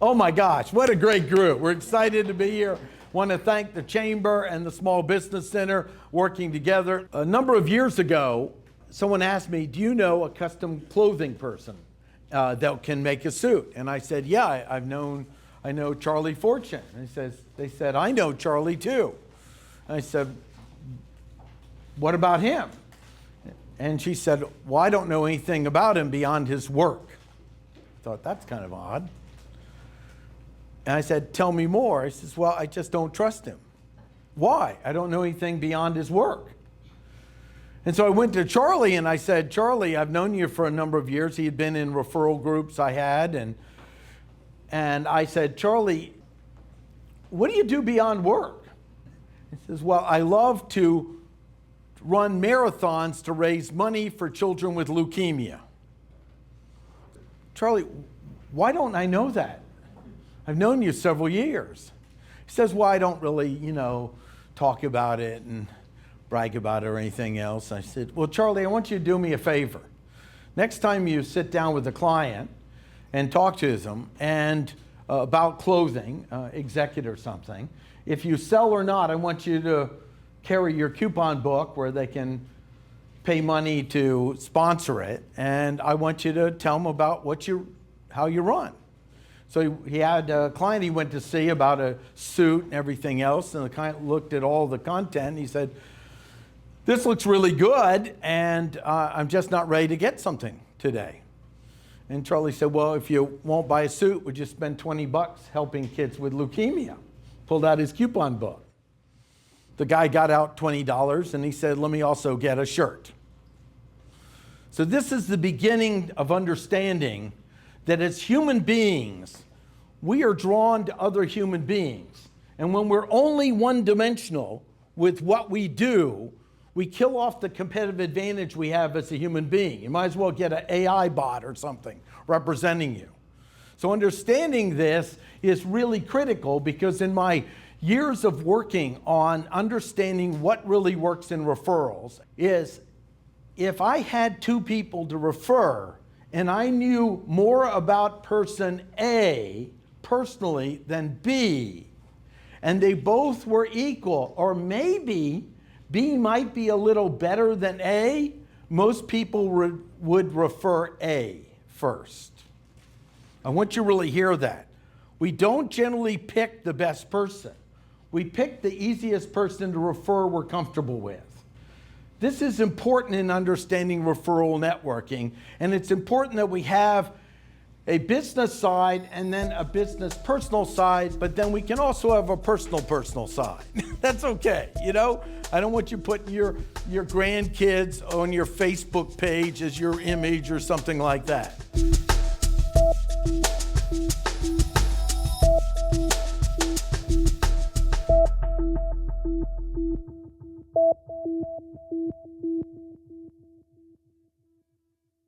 Oh my gosh, what a great group. We're excited to be here. Want to thank the Chamber and the Small Business Center working together. A number of years ago, someone asked me, do you know a custom clothing person that can make a suit? And I said, yeah, I know Charlie Fortune. And they said, I know Charlie too. And I said, what about him? And she said, well, I don't know anything about him beyond his work. I thought, that's kind of odd. And I said, tell me more. He says, well, I just don't trust him. Why? I don't know anything beyond his work. And so I went to Charlie and I said, Charlie, I've known you for a number of years. He had been in referral groups I had. And I said, Charlie, what do you do beyond work? He says, well, I love to run marathons to raise money for children with leukemia. Charlie, why don't I know that? I've known you several years. He says, well, I don't really, talk about it and brag about it or anything else. I said, well, Charlie, I want you to do me a favor. Next time you sit down with a client and talk to them and about clothing, executive or something, if you sell or not, I want you to carry your coupon book where they can pay money to sponsor it, and I want you to tell them about how you run. So he had a client he went to see about a suit and everything else, and the client looked at all the content, and he said, this looks really good, and I'm just not ready to get something today. And Charlie said, well, if you won't buy a suit, would you spend $20 helping kids with leukemia? Pulled out his coupon book. The guy got out $20, and he said, let me also get a shirt. So this is the beginning of understanding that as human beings, we are drawn to other human beings. And when we're only one-dimensional with what we do, we kill off the competitive advantage we have as a human being. You might as well get an AI bot or something representing you. So understanding this is really critical, because in my years of working on understanding what really works in referrals is, if I had two people to refer and I knew more about person A personally than B, and they both were equal, or maybe B might be a little better than A, most people would refer A first. I want you to really hear that. We don't generally pick the best person. We pick the easiest person to refer we're comfortable with. This is important in understanding referral networking, and it's important that we have a business side and then a business personal side, but then we can also have a personal side. That's okay, I don't want you putting your grandkids on your Facebook page as your image or something like that.